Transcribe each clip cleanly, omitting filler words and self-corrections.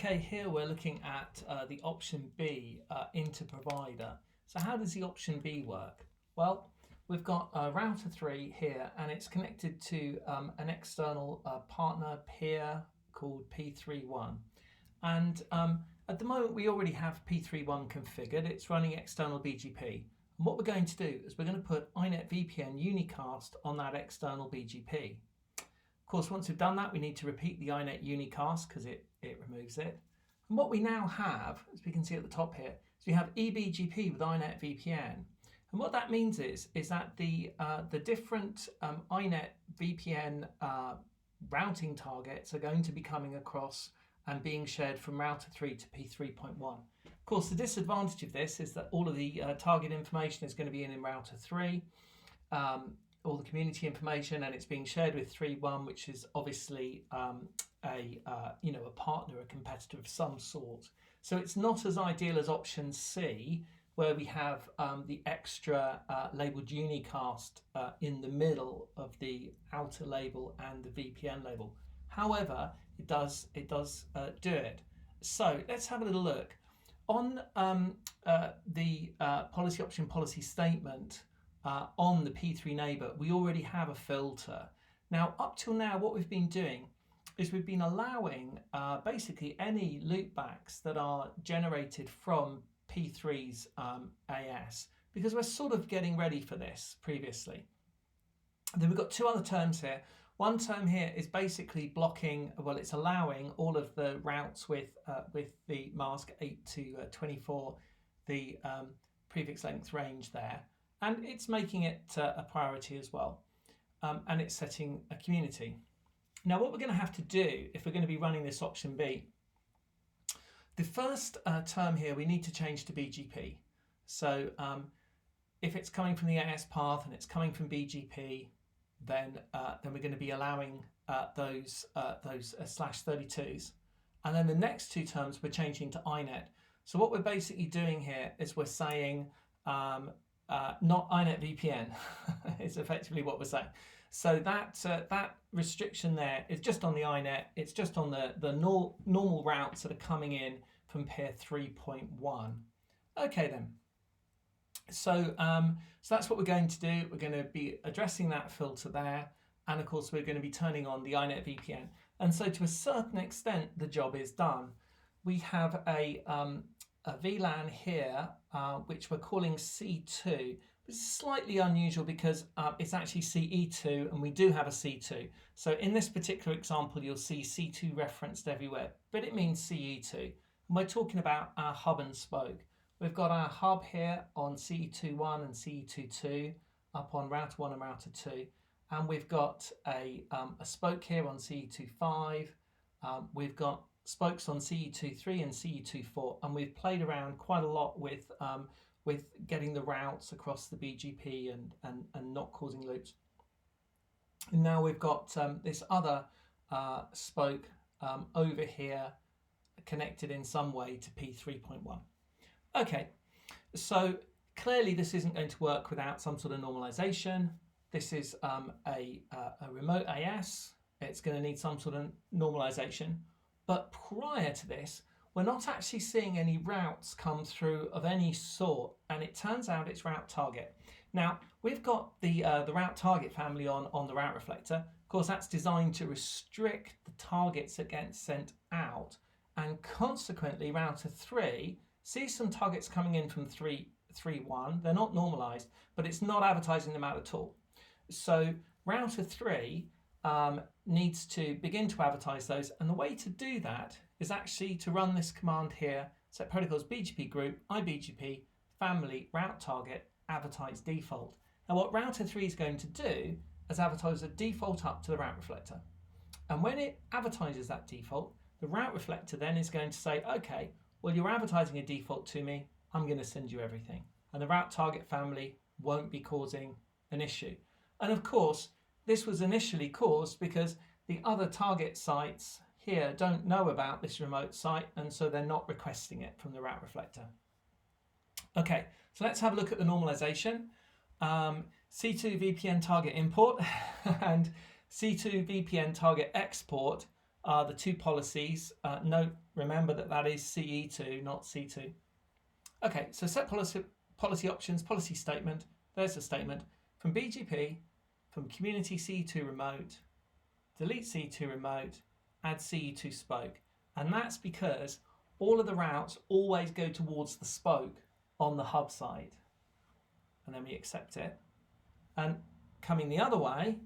Okay, here we're looking at the option B, into provider. So how does the option B work? Well, we've got router 3 here, and it's connected to an external partner peer called P31. And at the moment we already have P31 configured. It's running external BGP. And what we're going to do is we're going to put iNet VPN unicast on that external BGP. Of course, once we've done that, we need to repeat the iNet unicast because it removes it. And what we now have, as we can see at the top here, is we have eBGP with iNet VPN. And what that means is that the different iNet VPN routing targets are going to be coming across and being shared from router 3 to P3.1. Of course, the disadvantage of this is that all of the target information is going to be in router 3. All the community information, and it's being shared with 3.1, which is obviously a partner, a competitor of some sort. So it's not as ideal as option C, where we have the extra labeled unicast in the middle of the outer label and the VPN label. However, it does do it. So let's have a little look on the policy option policy statement. On the P3 neighbor, we already have a filter. Now, up till now, what we've been doing is we've been allowing basically any loopbacks that are generated from P3's AS, because we're sort of getting ready for this previously. And then we've got two other terms here. One term here is basically blocking, well, it's allowing all of the routes with the mask 8 to 24, the prefix length range there. And it's making it a priority as well. And it's setting a community. Now, what we're going to have to do if we're going to be running this option B, the first term here, we need to change to BGP. So if it's coming from the AS path and it's coming from BGP, then we're going to be allowing those /32s. And then the next two terms we're changing to iNet. So what we're basically doing here is we're saying not iNet VPN is effectively what we're saying. So that restriction there is just on the iNet. It's just on the normal routes that are coming in from pair 3.1. Okay then. So that's what we're going to do. We're going to be addressing that filter there, and of course we're going to be turning on the iNet VPN. And so to a certain extent, the job is done. We have a VLAN here, which we're calling C2. It's slightly unusual because it's actually CE2, and we do have a C2. So in this particular example, you'll see C2 referenced everywhere, but it means CE2. And we're talking about our hub and spoke. We've got our hub here on CE21 and CE22 up on router 1 and router 2. And we've got a spoke here on CE25. We've got spokes on CE23 and CE24, and we've played around quite a lot with getting the routes across the BGP and not causing loops. And now we've got this other spoke over here connected in some way to P3.1. Okay, so clearly this isn't going to work without some sort of normalization. This is a remote AS. It's going to need some sort of normalization. But prior to this, we're not actually seeing any routes come through of any sort, and it turns out it's route target. Now, we've got the route target family on the route reflector. Of course, that's designed to restrict the targets that get sent out, and consequently, router 3 sees some targets coming in from 3.1. They're not normalized, but it's not advertising them out at all. So router 3 needs to begin to advertise those, and the way to do that is actually to run this command here: set protocols BGP group iBGP family route target advertise default. Now what router 3 is going to do is advertise a default up to the route reflector, and when it advertises that default, the route reflector then is going to say, okay, well, you're advertising a default to me, I'm going to send you everything, and the route target family won't be causing an issue. And of course, this was initially caused because the other target sites here don't know about this remote site, and so they're not requesting it from the route reflector. Okay, so let's have a look at the normalization. C2 VPN target import and C2 VPN target export are the two policies. Note, remember that is CE2, not C2. Okay, so set policy options, policy statement. There's the statement. From BGP, from community CE2 remote, delete CE2 remote, add CE2 spoke. And that's because all of the routes always go towards the spoke on the hub side. And then we accept it. And coming the other way,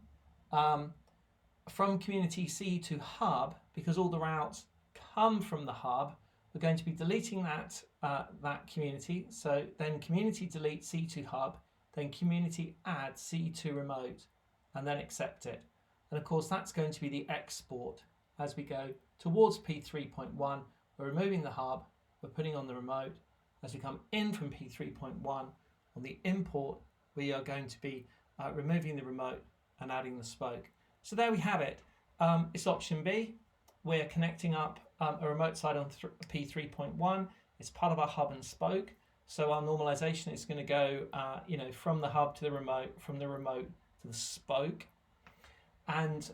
from community CE2 hub, because all the routes come from the hub, we're going to be deleting that community. So then community delete CE2 hub, then community add CE2 remote, and then accept it. And of course, that's going to be the export as we go towards P3.1. We're removing the hub, we're putting on the remote. As we come in from P3.1, on the import, we are going to be removing the remote and adding the spoke. So there we have it. It's option B. We're connecting up a remote side on P3.1. It's part of our hub and spoke. So our normalization is going to go, from the hub to the remote, from the remote to the spoke. And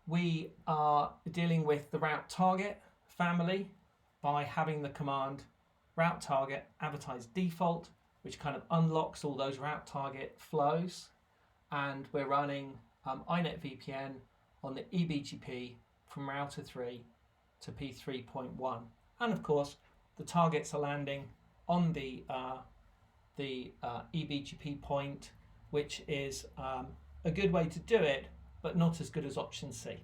we are dealing with the route target family by having the command route target advertise default, which kind of unlocks all those route target flows. And we're running iNet VPN on the eBGP from router 3 to P3.1. And of course, the targets are landing on the eBGP point, which is a good way to do it, but not as good as option C.